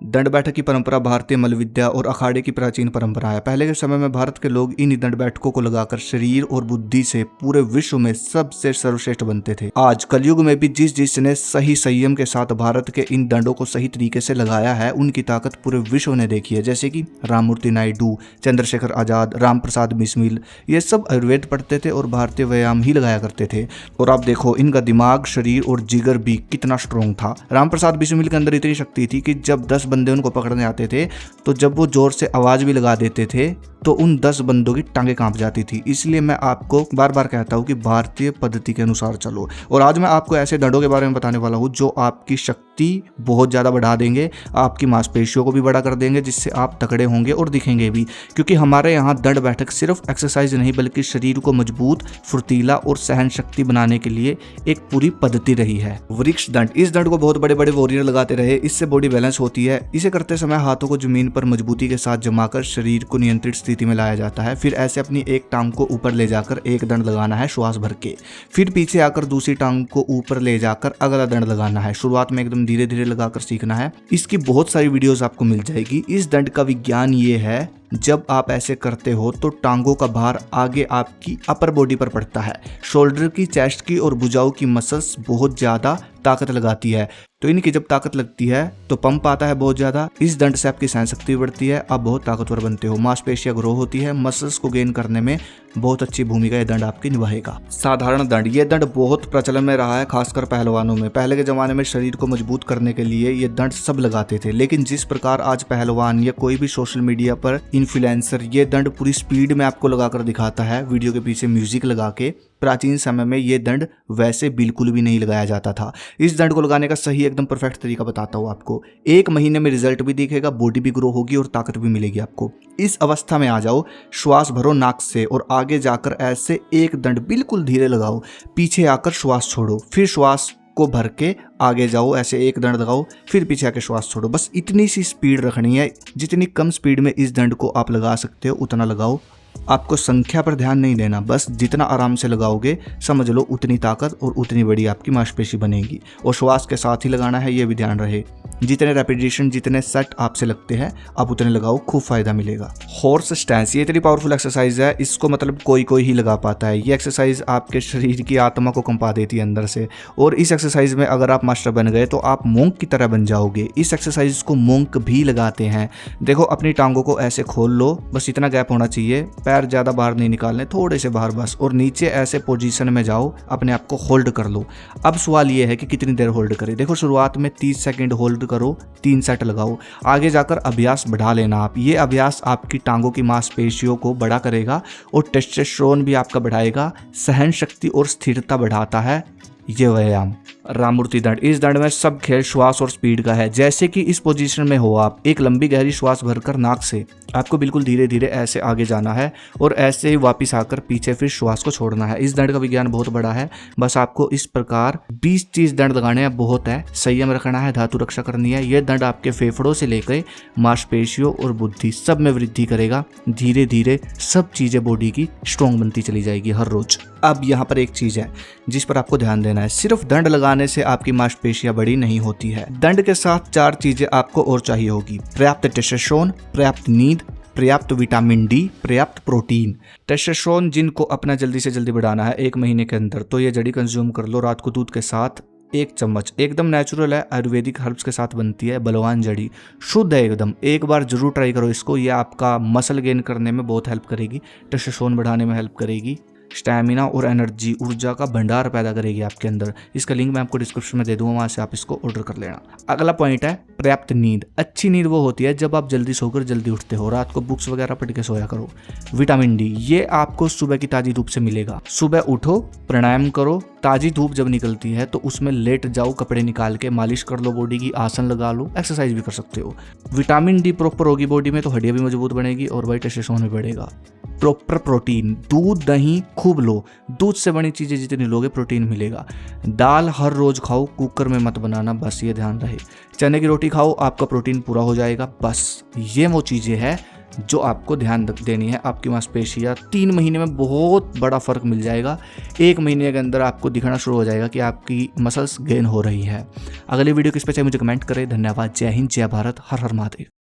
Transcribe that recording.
दंड बैठक की परंपरा भारतीय मल्ल विद्या और अखाड़े की प्राचीन परंपरा है। पहले के समय में भारत के लोग इन दंड बैठकों को लगाकर शरीर और बुद्धि से पूरे विश्व में सबसे सर्वश्रेष्ठ बनते थे। आज कलयुग में भी जिसने सही संयम के साथ भारत के इन दंडों को सही तरीके से लगाया है, उनकी ताकत पूरे विश्व ने देखी है। जैसे कि राममूर्ति नायडू, चंद्रशेखर आजाद, राम प्रसाद बिस्मिल, ये सब आयुर्वेद पढ़ते थे और भारतीय व्यायाम ही लगाया करते थे। और आप देखो इनका दिमाग, शरीर और जिगर भी कितना स्ट्रॉन्ग था। राम प्रसाद बिस्मिल के अंदर इतनी शक्ति थी कि जब 10 बंदे उनको पकड़ने आते थे तो जब वो जोर से आवाज भी लगा देते थे तो उन 10 बंदों की टांगे कांप जाती थी। इसलिए मैं आपको बार बार कहता हूँ कि भारतीय पद्धति के अनुसार चलो। और आज मैं आपको ऐसे दंडों के बारे में बताने वाला हूँ जो आपकी शक्ति बहुत ज़्यादा बढ़ा देंगे, आपकी मांसपेशियों को भी बड़ा कर देंगे, जिससे आप तगड़े होंगे और दिखेंगे भी। क्योंकि हमारे यहाँ दंड बैठक सिर्फ एक्सरसाइज नहीं बल्कि शरीर को मजबूत, फुर्तीला और सहन शक्ति बनाने के लिए एक पूरी पद्धति रही है। वृक्ष दंड, इस दंड को बहुत बड़े बड़े वॉरियर लगाते रहे। इससे बॉडी बैलेंस होती है। इसे करते समय हाथों को जमीन पर मजबूती के साथ जमाकर शरीर को नियंत्रित स्थिति में लाया जाता है। फिर ऐसे अपनी एक टांग को ऊपर ले जाकर एक दंड लगाना है श्वास भर के। फिर पीछे आकर दूसरी टांग को ऊपर ले जाकर अगला दंड लगाना है। शुरुआत में एकदम धीरे धीरे लगाकर सीखना है। इसकी बहुत सारी वीडियोस आपको मिल जाएगी। इस दंड का विज्ञान ये है, जब आप ऐसे करते हो तो टांगों का भार आगे आपकी अपर बॉडी पर पड़ता है। शोल्डर की, चेस्ट की और भुजाओं की मसल्स बहुत ज्यादा ताकत लगाती है। तो इनकी जब ताकत लगती है तो पंप आता है बहुत ज्यादा। इस दंड से आपकी सहन शक्ति बढ़ती है, आप बहुत ताकतवर बनते हो, मांसपेशियां ग्रो होती है, मसल्स को गेन करने में बहुत अच्छी भूमिका यह दंड आपकी निभाएगा। साधारण दंड, यह दंड बहुत प्रचलन में रहा है, खासकर पहलवानों में। पहले के जमाने में शरीर को मजबूत करने के लिए ये दंड सब लगाते थे, लेकिन जिस प्रकार आज पहलवान या कोई भी सोशल मीडिया पर इन्फ्लुएंसर ये दंड पूरी स्पीड में आपको लगाकर दिखाता है, वीडियो के पीछे म्यूजिक लगा के, प्राचीन समय में ये दंड वैसे बिल्कुल भी नहीं लगाया जाता था। इस दंड को लगाने का सही एकदम परफेक्ट तरीका बताता हूँ आपको। 1 महीने में रिजल्ट भी दिखेगा, बॉडी भी ग्रो होगी और ताकत भी मिलेगी आपको। इस अवस्था में आ जाओ, श्वास भरो नाक से और आगे जाकर ऐसे एक दंड बिल्कुल धीरे लगाओ। पीछे आकर श्वास छोड़ो, फिर श्वास को भर के आगे जाओ, ऐसे एक दंड लगाओ, फिर पीछे आके श्वास छोड़ो। बस इतनी सी स्पीड रखनी है। जितनी कम स्पीड में इस दंड को आप लगा सकते हो उतना लगाओ। आपको संख्या पर ध्यान नहीं देना, बस जितना आराम से लगाओगे समझ लो उतनी ताकत और उतनी बड़ी आपकी मांसपेशी बनेगी। और श्वास के साथ ही लगाना है, ये भी ध्यान रहे। जितने रेपिटेशन, जितने सेट आपसे लगते हैं आप उतने लगाओ, खूब फायदा मिलेगा। हॉर्स स्टैंस, ये इतनी पावरफुल एक्सरसाइज है, इसको मतलब कोई ही लगा पाता है। ये एक्सरसाइज आपके शरीर की आत्मा को कंपा देती है अंदर से। और इस एक्सरसाइज में अगर आप मास्टर बन गए तो आप मोंक की तरह बन जाओगे। इस एक्सरसाइज को मोंक भी लगाते हैं। देखो अपनी टांगों को ऐसे खोल लो, बस इतना गैप होना चाहिए, पैर ज्यादा बाहर नहीं निकालने, थोड़े से बाहर बस, और नीचे ऐसे पोजीशन में जाओ, अपने आप को होल्ड कर लो। अब सवाल ये है कि कितनी देर होल्ड करें। देखो शुरुआत में 30 सेकंड होल्ड करो, 3 सेट लगाओ। आगे जाकर अभ्यास बढ़ा लेना आप। ये अभ्यास आपकी टांगों की मांसपेशियों को बड़ा करेगा और टेस्टोस्टेरोन भी आपका बढ़ाएगा। सहन शक्ति और स्थिरता बढ़ाता है ये व्यायाम। राममूर्ति दंड, इस दंड में सब खेल श्वास और स्पीड का है। जैसे कि इस पोजीशन में हो आप, एक लंबी गहरी श्वास भरकर नाक से आपको बिल्कुल धीरे धीरे ऐसे आगे जाना है और ऐसे ही वापस आकर पीछे फिर श्वास को छोड़ना है। इस दंड का विज्ञान बहुत बड़ा है। बस आपको इस प्रकार 20-30 दंड लगाने हैं, बहुत है। संयम रखना है, धातु रक्षा करनी है। यह दंड आपके फेफड़ों से लेकर मांसपेशियों और बुद्धि सब में वृद्धि करेगा। धीरे धीरे सब चीजें बॉडी की स्ट्रॉन्ग बनती चली जाएगी हर रोज। अब यहाँ पर एक चीज है जिस पर आपको ध्यान देना है, सिर्फ दंड लगाने से आपकी मांसपेशियां बड़ी नहीं होती है। दंड के साथ 4 चीजें आपको और चाहिए होगी: पर्याप्त टेस्टोस्टेरोन, पर्याप्त नींद, पर्याप्त विटामिन डी, पर्याप्त प्रोटीन। टेस्टोस्टेरोन जिनको अपना जल्दी से जल्दी बढ़ाना है 1 महीने के अंदर, तो ये जड़ी कंज्यूम कर लो रात को दूध के साथ 1 चम्मच। एकदम नेचुरल है, आयुर्वेदिक हर्ब्स के साथ बनती है, बलवान जड़ी, शुद्ध है एकदम। एक बार जरूर ट्राई करो इसको, ये आपका मसल गेन करने में बहुत हेल्प करेगी, टेस्टोस्टेरोन बढ़ाने में हेल्प करेगी, स्टैमिना और एनर्जी, ऊर्जा का भंडार पैदा करेगी आपके अंदर। इसका लिंक मैं आपको डिस्क्रिप्शन में दे दूंगा, वहां से आप इसको ऑर्डर कर लेना। अगला पॉइंट है पर्याप्त नींद। अच्छी नींद वो होती है जब आप जल्दी सोकर जल्दी उठते हो। रात को बुक्स वगैरह पढ़ के सोया करो। विटामिन डी, ये आपको सुबह की ताजी धूप से मिलेगा। सुबह उठो, प्राणायाम करो, ताजी धूप जब निकलती है तो उसमें लेट जाओ, कपड़े निकाल के मालिश कर लो बॉडी की, आसन लगा लो, एक्सरसाइज भी कर सकते हो। विटामिन डी प्रॉपर होगी बॉडी में तो हड्डियां भी मजबूत बनेगी और भाई टेस्टोस्टेरोन भी बढ़ेगा। प्रॉपर प्रोटीन, दूध दही खूब लो, दूध से बनी चीजें जितनी लोगे प्रोटीन मिलेगा। दाल हर रोज खाओ, कुकर में मत बनाना, बस ये ध्यान रहे। चने की रोटी खाओ, आपका प्रोटीन पूरा हो जाएगा। बस ये वो चीजें हैं जो आपको ध्यान देनी है। आपकी मांसपेशियाँ 3 महीने में बहुत बड़ा फर्क मिल जाएगा। 1 महीने के अंदर आपको दिखना शुरू हो जाएगा कि आपकी मसल्स गेन हो रही है। अगली वीडियो किस पे चाहिए मुझे कमेंट करें। धन्यवाद। जय हिंद, जय भारत, हर हर महादेव।